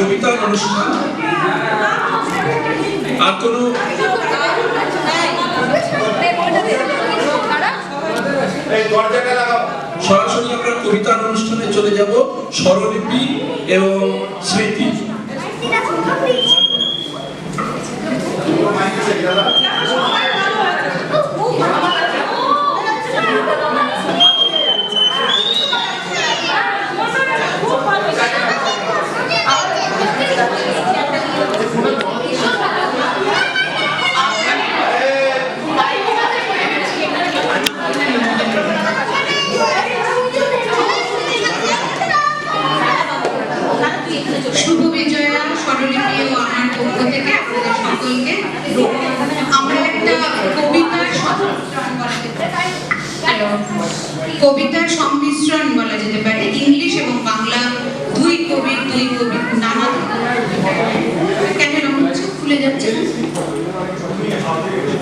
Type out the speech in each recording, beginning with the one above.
কবিতার অনুষ্ঠান আর কোনো সরাসরি আমরা কবিতার অনুষ্ঠানে চলে যাব স্বরলিপি এবং স্মৃতি। শুভ বিজয়া স্বরলিপি ও আমার পক্ষ থেকে আপনাদের সকলকে আমরা একটা কবিতার সংমিশ্রণ বলা যেতে পারে ইংলিশ এবং বাংলা দুই কবি নানা কেন এরকম হচ্ছে খুলে যাচ্ছে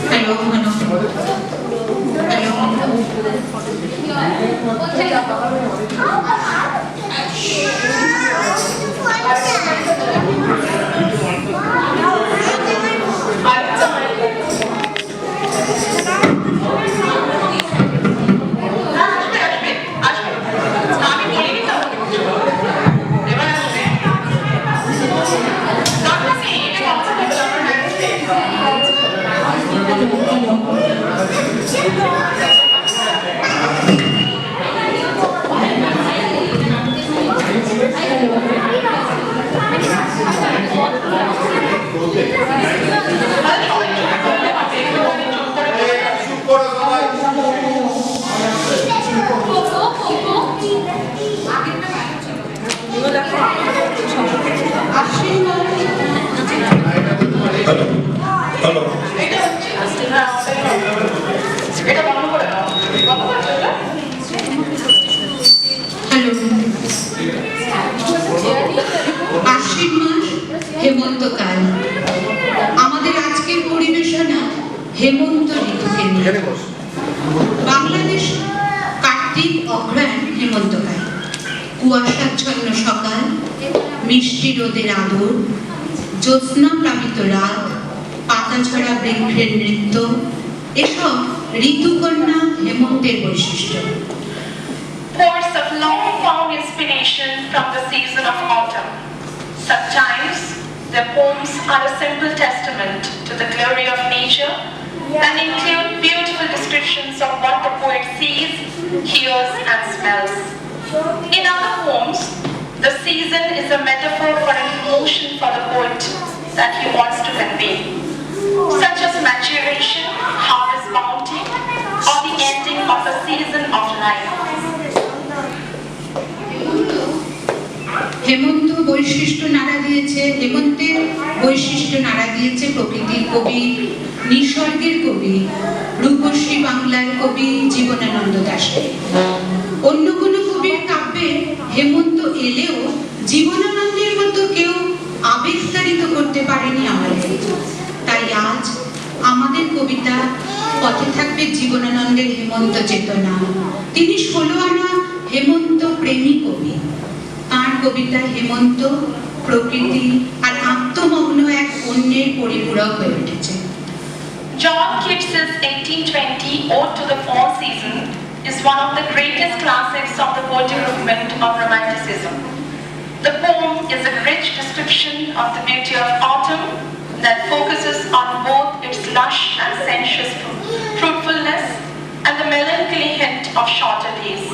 হ্যালো আশ্বিন মাস হেমন্তকাল আমাদের আজকের পরিবেশনা হেমন্ত ঋতুকে নিয়ে। বাংলাদেশ কার্তিক অঘ্রাণ হেমন্তকাল, কুয়াশাচ্ছন্ন সকাল, মিষ্টি রোদের আদর, জ্যোৎস্না প্লাবিত রাত, পাতাঝরা বৃক্ষের নৃত্য, এসব ঋতুকন্যা হেমন্তের বৈশিষ্ট্য। Poets of long found inspiration from the season of autumn. Sometimes their poems are a simple testament to the glory of nature and include beautiful descriptions of what the poet sees, hears and smells. In other poems, the season is a metaphor for an emotion for the poet that he wants to convey, such as maturation, harvest bounty, or the ending of a season of life. হেমন্তের বৈশিষ্ট্য নাড়া দিয়েছে প্রকৃতির কবি, নিসর্গের কবি, রূপসী বাংলার কবি জীবনানন্দ দাশকে। অন্য কোনো কবির কাব্যে হেমন্ত এলেও জীবনানন্দের মতো কেউ আবেগতাড়িত করতে পারেনি আমাদের। তাই আজ আমাদের কবিতা পথে থাকবে জীবনানন্দের হেমন্ত চেতনা। তিনি 16 আনা হেমন্ত প্রেমী কবি। তার কবিতা হেমন্ত, প্রকৃতি আর আত্মমগ্ন এক অন্যের পরিপূরক হয়ে উঠেছে। John Keats's 1820 Ode to the Fall Season is one of the greatest classics of the poetic movement of Romanticism. The poem is a rich description of the beauty of autumn that focuses on both its lush and sensuous fruitfulness and the melancholy hint of shorter days.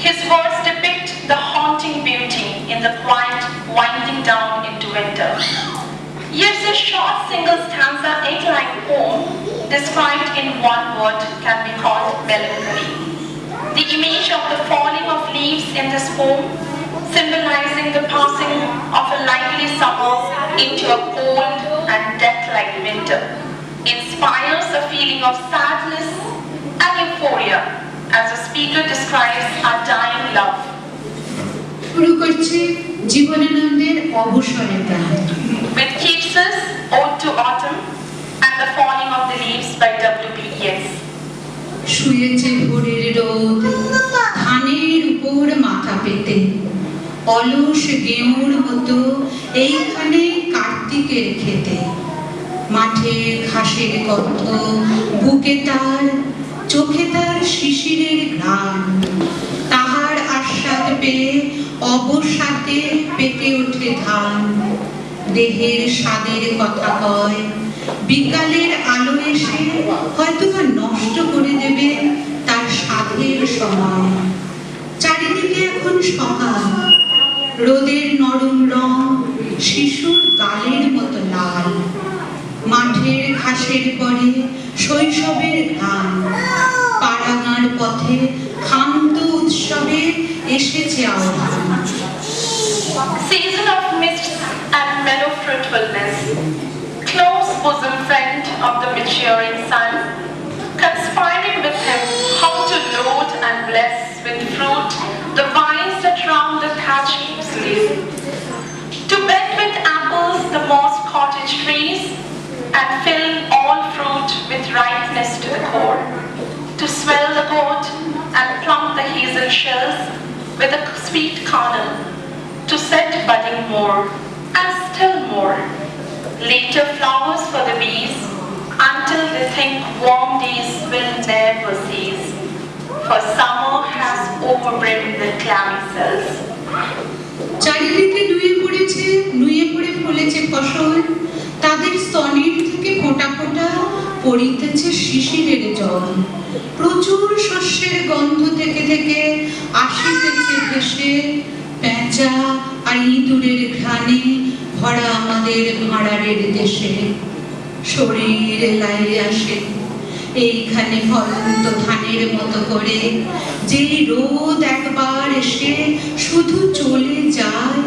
His words depict the haunting beauty in the quiet winding down into winter. Yet this short single stanza 8-line poem described in one word can be called melancholy. The image of the falling of leaves in this poem, symbolizing the passing of a lively summer into a cold and death-like winter, inspires a feeling of sadness and euphoria as the speaker describes our dying love. শুরু করছে জীবনানন্দের অবসরের গান with Keats's Ode to Autumn and the Falling of the Leaves by W.B. Yeats. শুয়েছে ভোরের রোদ ধানের উপর মাথা পেতে, অলস গেঁউর মতো এইখানে কার্তিকের খেতে, মাঠে ঘাসের গন্ধ, বুকে তার, চোখে তার শিশিরের ঘ্রাণ, তাহার আস্বাদ পেয়ে অবসাদে পেকে ওঠে ধান। দেহের স্বাদের কথা কয়, বিকালের আলো এসে হয়তো বা নষ্ট করে দেবে তার স্বাদের সময়। চারিদিকে এখন সকাল, রোদের নরম রং শিশুর গালের মতো লাল, মাঠের ঘাসের পরে শৈশবের ঘ্রাণ, পাড়াগাঁর পথে ক্ষান্ত উৎসবে এসেছে আহ্বান। Season of mists and mellow fruitfulness, close bosom friend of the maturing sun, conspiring with him how to load and bless with fruit the vines that round the thatch heaps live, to bed with apples the moss cottage trees, and fill all fruit with ripeness to the core, to swell the gourd and plump the hazel shells with a sweet kernel, to set budding more and still more, later flowers for the bees, until they think warm days will never cease, for summer has overbrimmed the clammy cells. চারিদিকে নুয়ে পড়ে ফলেছে ফসল, তাদের স্তনের থেকে ফোঁটা ফোঁটা পড়িতেছে শিশিরের জল। প্রচুর শস্যের গন্ধ থেকে থেকে আসিতেছে ভেসে, পেঁচা আর ইঁদুরের ঘ্রাণে ভরা আমাদের ভাঁড়ারের দেশে। শরীর লাইয়ে আসে এইখানে ফলন্ত ধানের মতো করে, যেই রোদ একবার এসে শুধু চলে যায়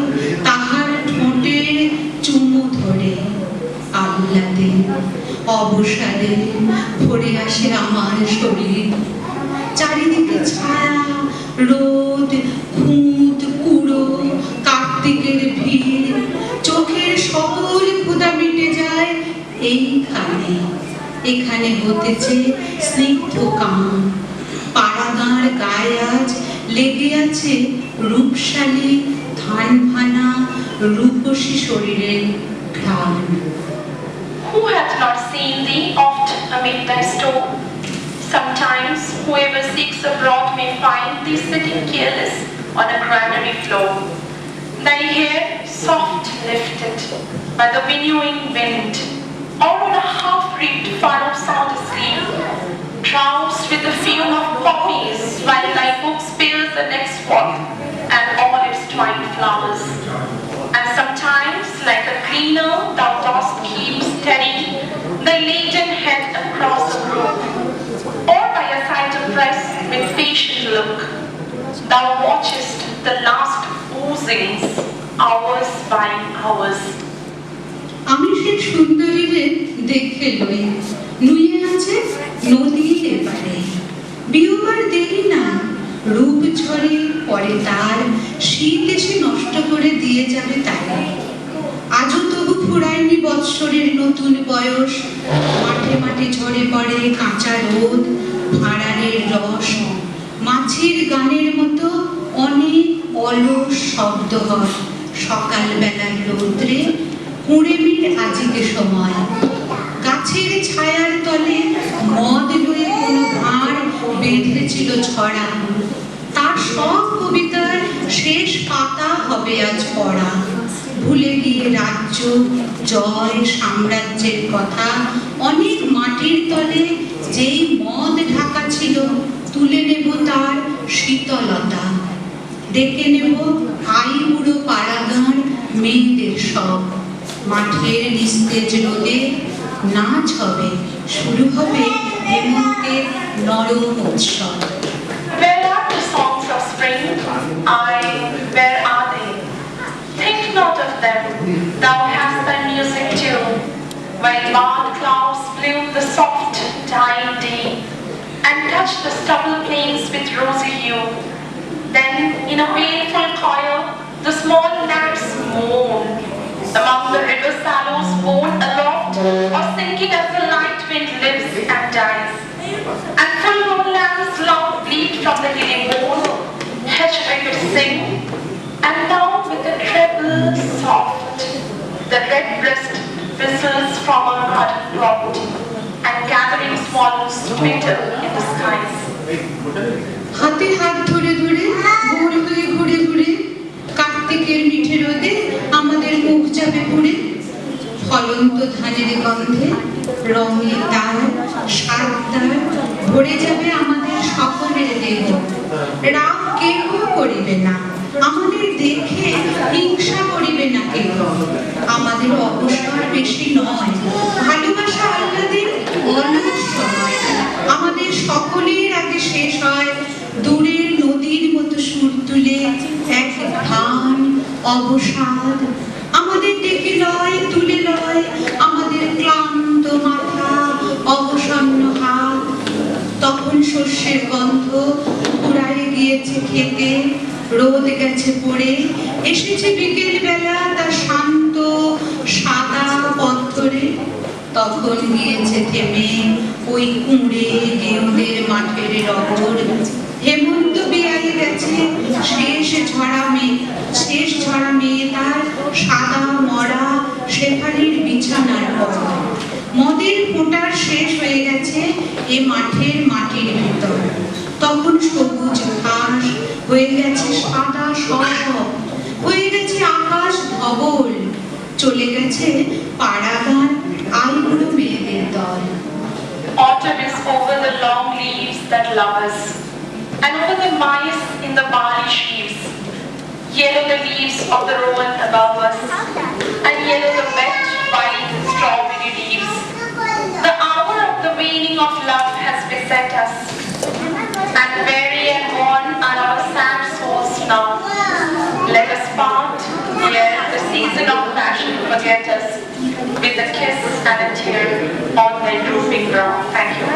তাহার ঠোঁটে চুমু ধরে। আহ্লাদে অবসাদে ভরে আসে আমার শরীর, চারিদিকে ছায়া, রোদ, খুঁত, কুড়ো, কার্তিকের ভিড়, চোখের সকল ক্ষুধা মিটে যায় এইখানে। এখানে হতেছে স্নিগ্ধ কাম, পাড়াগাঁর গায়ে আজ লেগে আছে রূপশালী ধান ভানা রূপসী শরীরের ঘ্রাণ। Who hath not seen thee oft amid thy store? Sometimes whoever seeks abroad may find thee sitting careless on a granary floor. Thy hair soft lifted by the winnowing wind, or on a half-reaped furrow sound asleep, drowsed with the fume of poppies while thy book spills the next walk and all its twined flowers. And sometimes, like a cleaner, thou dost keep steady thy laden head across the brook, or by a side of press with patient look, thou watchest the last oozings, hours by hours. আমি সে সুন্দরীরে দেখে লই, নুয়ে আছে নদীর এপারে। বিয়োবার দেরি না, রূপ ঝরে পরে তার, শীত এসে নষ্ট করে দিয়ে যাবে তারে। আজও তবু ফুরায়নি বৎসরের নতুন বয়স, মাঠে মাঠে ঝরে পড়ে কাঁচা রোদ, ভাঁড়ারের রস, মাছির গানের মতো অনেক অলস শব্দ হয় সকালবেলার রৌদ্রে। কুঁড়েমির আজিকে সময়, গাছের ছায়ার তলে মদ লয়ে কোনো ঘাড় বেঁধেছিল ছড়া, তার সব কবিতার শেষ পাতা হবে আজ পড়া। ভুলে গিয়ে রাজ্য, জয়, সাম্রাজ্যের কথা, অনেক মাটির তলে যেই মদ ঢাকা ছিল, তুলে নেব তার শীতলতা। ডেকে নেব আইবুড়ো পাড়াগাঁর মেয়েদের সব, মাঠের নিস্তেজ রোদে নাচ হবে, শুরু হবে হেমন্তের নরম উৎসব। Where are the songs of spring? Aye, where are they? Think not of them, thou hast thy music too. While barred clouds bloom the soft dying day, and touch the stubble plains with rosy hue, then in a baleful choir the small gnats moan, among the river sallows borne aloft or sinking as the light wind lives and dies. And full-grown lambs loud bleat from the hilly bowl, hedge crickets sing, and now with a treble soft winter in the skies. হাতে হাত ধরে ধরে ভোর হয়ে ঘুরে ঘুরে কার্তিকের মিঠে রোদে আমাদের মুখ যাবে পুড়ে। ফলন্ত ধানের গন্ধে রঙের তার সাত তার ভরে যাবে আমাদের সকলের দেহ। রাগ কেহ করিবে না, আমাদের দেখে হিংসা করিবে না কেহ। আমাদের অবসর বেশি নয়, ভালোবাসা আহ্লাদের অনেক সময়। আমাদের সকলের আগে শেষ হয় দূরের নদীর মতো সুর তুলে এক গান অবসাদ। আমাদের ডেকে লয় তুলে লয় আমাদের ক্লান্ত মাথা অবসন্ন হাত। তখন শস্যের গন্ধ পুড়ায় গিয়েছে খেতে, রোদ গেছে পড়ে, এসেছে বিকেল বেলা তার শান্ত সাদা পথ ধরে। তখন গিয়েছে থেমে ওই কুঁড়ে গেঁয়োদের মাঠের রগর। হেমন্ত বেয়াই গেছে শেষ ঝরা মেয়ে তার সাদা মরা শেফালির বিছানার পর। মদের ফোঁটার শেষ হয়ে গেছে এ মাঠের মাটির ভিতর। তখন সবুজ ঘাস হয়ে গেছে সাদা শব, হয়ে গেছে আকাশ ধবল, চলে গেছে পাড়াগান আইবুড়ো মেয়েদের দল। Autumn is over the long leaves that love us, and over the mice in the barley sheaves. Yellow the leaves of the rowan above us, and yellow the wet white strawberry leaves. The hour of the waning of love has beset us, and weary and worn are our sad souls now. Let us part ere the season of passion forget us, with a kiss and a tear on their drooping brow. Thank you.